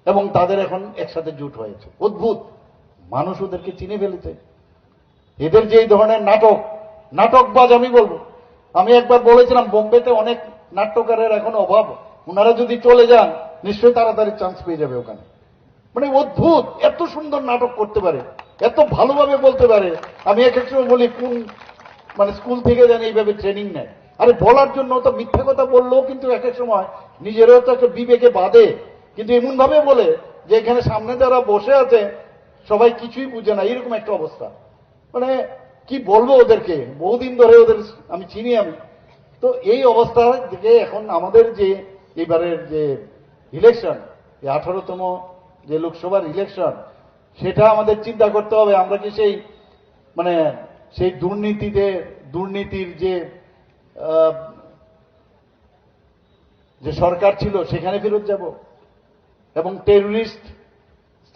এবং তাদের এখন একসাথে জুট হয়েছে। অদ্ভুত, মানুষ ওদেরকে চিনে ফেলেছে। এদের যে এই ধরনের নাটকবাজ আমি বলবো। আমি একবার বলেছিলাম বোম্বেতে অনেক নাট্যকারের এখন অভাব, ওনারা যদি চলে যান নিশ্চয়ই তাড়াতাড়ি চান্স পেয়ে যাবে ওখানে। মানে অদ্ভুত, এত সুন্দর নাটক করতে পারে, এত ভালোভাবে বলতে পারে। আমি এক এক সময় বলি কোন মানে স্কুল থেকে যেন এইভাবে ট্রেনিং নেয়। আরে বলার জন্য তো মিথ্যা কথা বললেও কিন্তু এক এক সময় নিজেরও তো একটা বিবেকে বাধে, কিন্তু এমন ভাবে বলে যে এখানে সামনে যারা বসে আছে সবাই কিছুই বুঝে না, এরকম একটা অবস্থা। মানে কি বলবো ওদেরকে, বহুদিন ধরে ওদের আমি চিনি আমি। তো এই অবস্থা থেকে এখন আমাদের যে এবারের যে ইলেকশন, 18তম যে লোকসভার ইলেকশন, সেটা আমাদের চিন্তা করতে হবে আমরা কি সেই মানে সেই দুর্নীতির যে সরকার ছিল সেখানে ফেরত যাব, এবং টেররিস্ট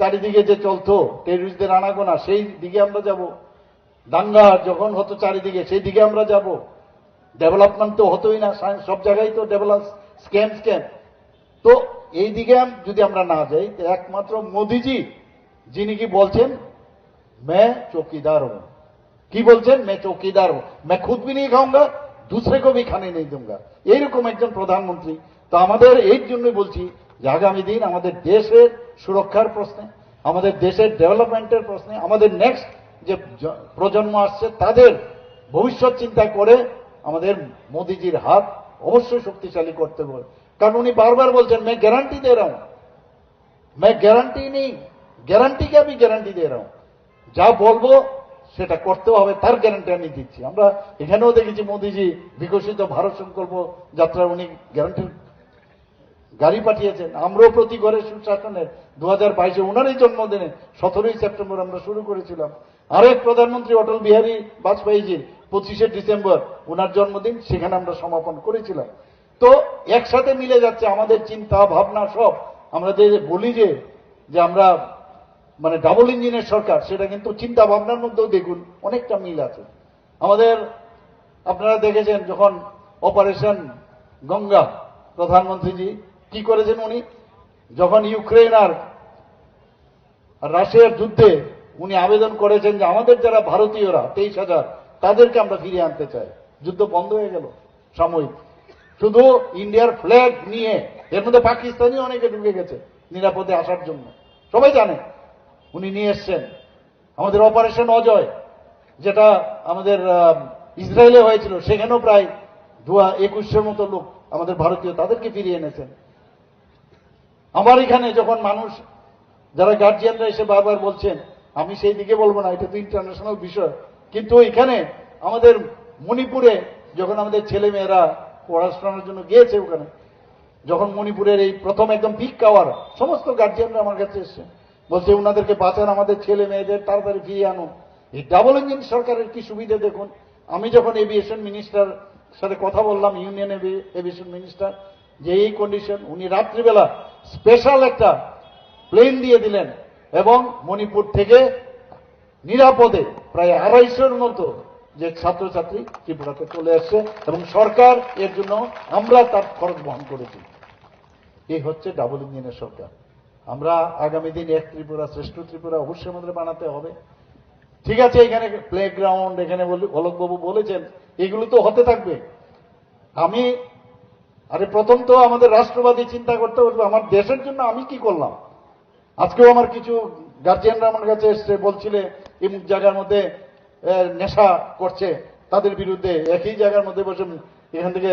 চারিদিকে যে চলতো, টেররিস্টদের আনাগোনা, সেই দিকে আমরা যাব। দাঙ্গা যখন হতো চারিদিকে সেই দিকে আমরা যাব। ডেভেলপমেন্ট তো হতোই না, সব জায়গায় তো ডেভেলপ স্ক্যাম। তো এই দিকে যদি আমরা না যাই, তো একমাত্র মোদিজি যিনি কি বলছেন, मैं चौकीदार हूं। কি বলছেন, मैं चौकीदार हूं, मैं खुद भी नहीं खाऊंगा, दूसरे को भी खाने नहीं दूंगा, এইরকম একজন প্রধানমন্ত্রী। তো আমাদের এই জন্যই বলছি যে আগামী দিন আমাদের দেশের সুরক্ষার প্রশ্নে, আমাদের দেশের ডেভেলপমেন্টের প্রশ্নে, আমাদের নেক্সট যে প্রজন্ম আসছে তাদের ভবিষ্যৎ চিন্তা করে আমাদের মোদিজির হাত অবশ্যই শক্তিশালী করতে হবে। কারণ উনি বারবার বলছেন मैं गारंटी दे रहा हूं, मैं गारंटी नहीं, গ্যারান্টি কে আমি গ্যারান্টি দিয়ে রাখুন, যা বলবো সেটা করতে হবে, তার গ্যারান্টি আমি দিচ্ছি। আমরা এখানেও দেখেছি মোদিজি বিকশিত ভারত সংকল্প যাত্রা উনি গ্যারান্টির গাড়ি পাঠিয়েছেন। আমরাও প্রতি ঘরে সুশাসনের 2022-এ ওনারই জন্মদিনে 17ই সেপ্টেম্বর আমরা শুরু করেছিলাম। আরেক প্রধানমন্ত্রী অটল বিহারী বাজপেয়ীজির 25শে ডিসেম্বর ওনার জন্মদিন, সেখানে আমরা সমাপন করেছিলাম। তো একসাথে মিলে যাচ্ছে আমাদের চিন্তা ভাবনা সব। আমরা যে বলি যে আমরা মানে ডাবল ইঞ্জিনের সরকার, সেটা কিন্তু চিন্তা ভাবনার মধ্যেও দেখুন অনেকটা মিল আছে আমাদের। আপনারা দেখেছেন যখন অপারেশন গঙ্গা, প্রধানমন্ত্রীজি কি করেছেন, উনি যখন ইউক্রেন আর রাশিয়ার যুদ্ধে উনি আবেদন করেছেন যে আমাদের যারা ভারতীয়রা 23,000 তাদেরকে আমরা ফিরিয়ে আনতে চাই, যুদ্ধ বন্ধ হয়ে গেল সাময়িক। শুধু ইন্ডিয়ার ফ্ল্যাগ নিয়ে, এর মধ্যে পাকিস্তানি অনেকে ঢুকে গেছে নিরাপদে আসার জন্য, সবাই জানে, উনি নিয়ে এসছেন। আমাদের অপারেশন অজয় যেটা আমাদের ইসরায়েলে হয়েছিল, সেখানেও প্রায় 2100 মতো লোক আমাদের ভারতীয় তাদেরকে ফিরিয়ে এনেছেন। আমার এখানে যখন মানুষ যারা গার্জিয়ানরা এসে বারবার বলছেন, আমি সেই দিকে বলবো না, এটা তো ইন্টারন্যাশনাল বিষয়, কিন্তু এখানে আমাদের মণিপুরে যখন আমাদের ছেলে মেয়েরা পড়াশোনার জন্য গিয়েছে, ওখানে যখন মণিপুরের এই প্রথম একদম পিক আওয়ার, সমস্ত গার্জিয়ানরা আমার কাছে এসছে, বলছে ওনাদেরকে বাঁচান, আমাদের ছেলে মেয়েদের তাড়াতাড়ি ফিরিয়ে আনুন। এই ডাবল ইঞ্জিন সরকারের কি সুবিধা দেখুন। আমি যখন এভিয়েশন মিনিস্টার সাথে কথা বললাম, ইউনিয়ন এভিয়েশন মিনিস্টার, যে এই কন্ডিশন, উনি রাত্রিবেলা স্পেশাল একটা প্লেন দিয়ে দিলেন এবং মণিপুর থেকে নিরাপদে প্রায় 250-এর মতো যে ছাত্রছাত্রী ত্রিপুরাতে চলে আসছে, এবং সরকার এর জন্য আমরা তার খরচ বহন করেছি। এই হচ্ছে ডাবল ইঞ্জিনের সরকার। আমরা আগামী দিন এক ত্রিপুরা শ্রেষ্ঠ ত্রিপুরা অবশ্যই আমাদের বানাতে হবে। ঠিক আছে, এখানে প্লেগ্রাউন্ড, এখানে অলোকবাবু বলেছেন, এগুলো তো হতে থাকবে। প্রথম তো আমাদের রাষ্ট্রবাদী চিন্তা করতে হবে, আমার দেশের জন্য আমি কি করলাম। আজকেও আমার কিছু গার্জিয়ানরা আমার কাছে এসছে, বলছিলে এমুক জায়গার মধ্যে নেশা করছে, তাদের বিরুদ্ধে একই জায়গার মধ্যে বসে এখান থেকে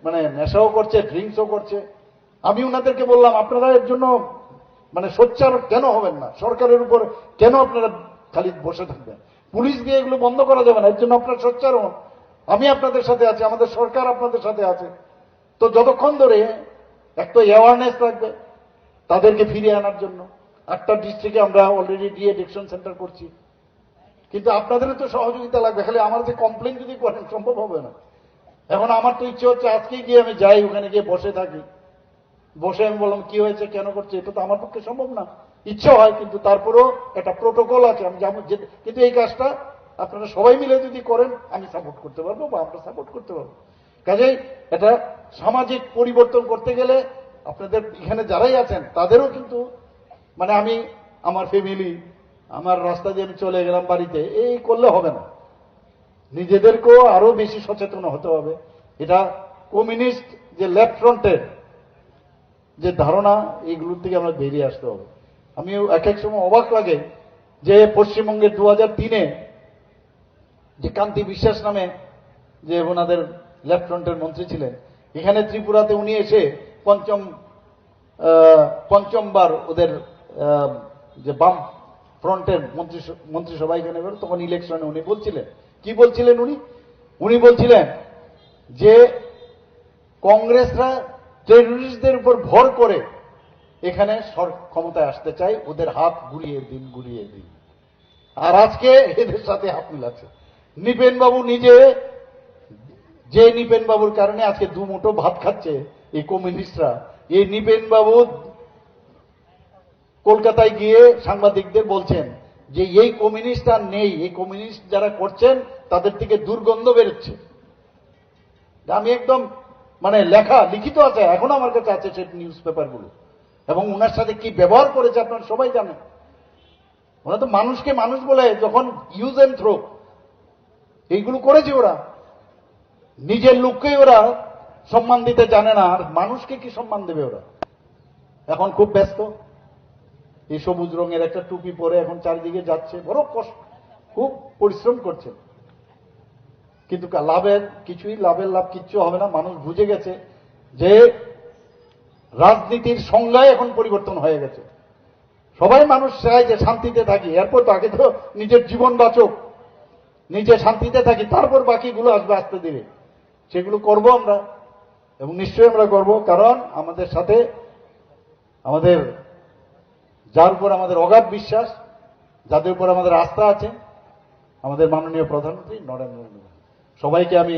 মানে নেশাও করছে, ড্রিঙ্কসও করছে। আমি ওনাদেরকে বললাম, আপনারা এর জন্য মানে সোচ্চার কেন হবেন না, সরকারের উপর কেন আপনারা খালি বসে থাকবেন, পুলিশ দিয়ে এগুলো বন্ধ করা যাবে না, এর জন্য আপনারা সোচ্চার হন। আমি আপনাদের সাথে আছি, আমাদের সরকার আপনাদের সাথে আছে। তো যতক্ষণ ধরে একটা অ্যাওয়ারনেস থাকবে তাদেরকে ফিরিয়ে আনার জন্য, 8টা ডিস্ট্রিক্টে আমরা অলরেডি ডিএডিকশন সেন্টার করছি, কিন্তু আপনাদেরও তো সহযোগিতা লাগবে। খালি আমার যে কমপ্লেন যদি করেন সম্ভব হবে না। এখন আমার তো ইচ্ছে হচ্ছে আজকে গিয়ে আমি যাই, ওখানে গিয়ে বসে থাকি, বসে আমি বললাম কি হয়েছে, কেন করছে, এটা তো আমার পক্ষে সম্ভব না। ইচ্ছা হয়, কিন্তু তারপরেও একটা প্রোটোকল আছে, আমি যাবো। কিন্তু এই কাজটা আপনারা সবাই মিলে যদি করেন আমি সাপোর্ট করতে পারবো, বা আমরা সাপোর্ট করতে পারবো। কাজেই এটা সামাজিক পরিবর্তন করতে গেলে আপনাদের এখানে যারাই আছেন তাদেরও কিন্তু মানে আমি আমার ফ্যামিলি আমার রাস্তা দিয়ে আমি চলে গেলাম বাড়িতে এই করলে হবে না, নিজেদেরকেও আরো বেশি সচেতন হতে হবে। এটা কমিউনিস্ট যে লেফট ফ্রন্টের যে ধারণা এইগুলোর থেকে আমরা বেরিয়ে আসতে হবে। আমি এক এক সময় অবাক লাগে যে পশ্চিমবঙ্গের 2003-এ যে কান্তি বিশ্বাস নামে যে ওনাদের লেফট ফ্রন্টের মন্ত্রী ছিলেন, এখানে ত্রিপুরাতে উনি এসে পঞ্চমবার ওদের যে বাম ফ্রন্টের মন্ত্রিসভা এখানে বেরো, তখন ইলেকশনে উনি বলছিলেন, কি বলছিলেন উনি বলছিলেন যে কংগ্রেসরা টেররিস্টদের উপর ভর করে এখানে ক্ষমতায় আসতে চায়, ওদের হাত ঘুরিয়ে দিন। আর আজকে এদের সাথে হাত মিলাচ্ছে নিপেন বাবু নিজে, যে নিপেন বাবুর কারণে আজকে দুমুঠো ভাত খাচ্ছে এই কমিউনিস্টরা। এই নিপেন বাবু কলকাতায় গিয়ে সাংবাদিকদের বলছেন যে এই কমিউনিস্ট আর নেই, এই কমিউনিস্ট যারা করছেন তাদের থেকে দুর্গন্ধ বেরোচ্ছে। আমি একদম মানে লিখিত আছে, এখন আমার কাছে আছে সেই নিউজ পেপারগুলো, এবং ওনার সাথে কি ব্যবহার করেছে আপনারা সবাই জানেন। ওরা তো মানুষকে মানুষ বলে যখন ইউজ এন্ড থ্রো এইগুলো করেছে, ওরা নিজের লোককেই ওরা সম্মান দিতে জানে না, আর মানুষকে কি সম্মান দেবে ওরা। এখন খুব ব্যস্ত, এই সবুজ রঙের একটা টুপি পরে এখন চারিদিকে যাচ্ছে, বড় কষ্ট, খুব পরিশ্রম করছে, কিন্তু লাভের লাভ কিচ্ছু হবে না। মানুষ বুঝে গেছে যে রাজনীতির সংজ্ঞায় এখন পরিবর্তন হয়ে গেছে। সবাই মানুষ চায় যে শান্তিতে থাকি, এরপর তো আগে তো নিজের জীবন বাঁচক, নিজে শান্তিতে থাকি, তারপর বাকিগুলো আসবে আস্তে ধীরে। সেগুলো করব আমরা, এবং নিশ্চয়ই আমরা করব, কারণ আমাদের সাথে আমাদের যার উপর আমাদের অগাধ বিশ্বাস, যাদের উপর আমাদের আস্থা আছে, আমাদের মাননীয় প্রধানমন্ত্রী নরেন্দ্র মোদী। সবাইকে আমি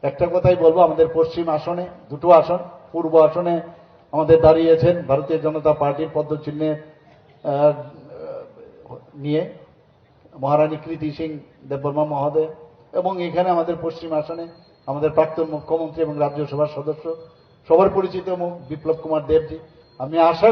একটা কথাই বলবো, আমাদের পশ্চিম আসনে দুটো আসন, পূর্ব আসনে আমাদের দাঁড়িয়েছেন ভারতীয় জনতা পার্টির পদ্মচিহ্নে নিয়ে মহারানী কৃতি সিং দেববর্মা মহোদয়, এবং এখানে আমাদের পশ্চিম আসনে আমাদের প্রাক্তন মুখ্যমন্ত্রী এবং রাজ্যসভার সদস্য সবার পরিচিত মুখ বিপ্লব কুমার দেবজি। আমি আশা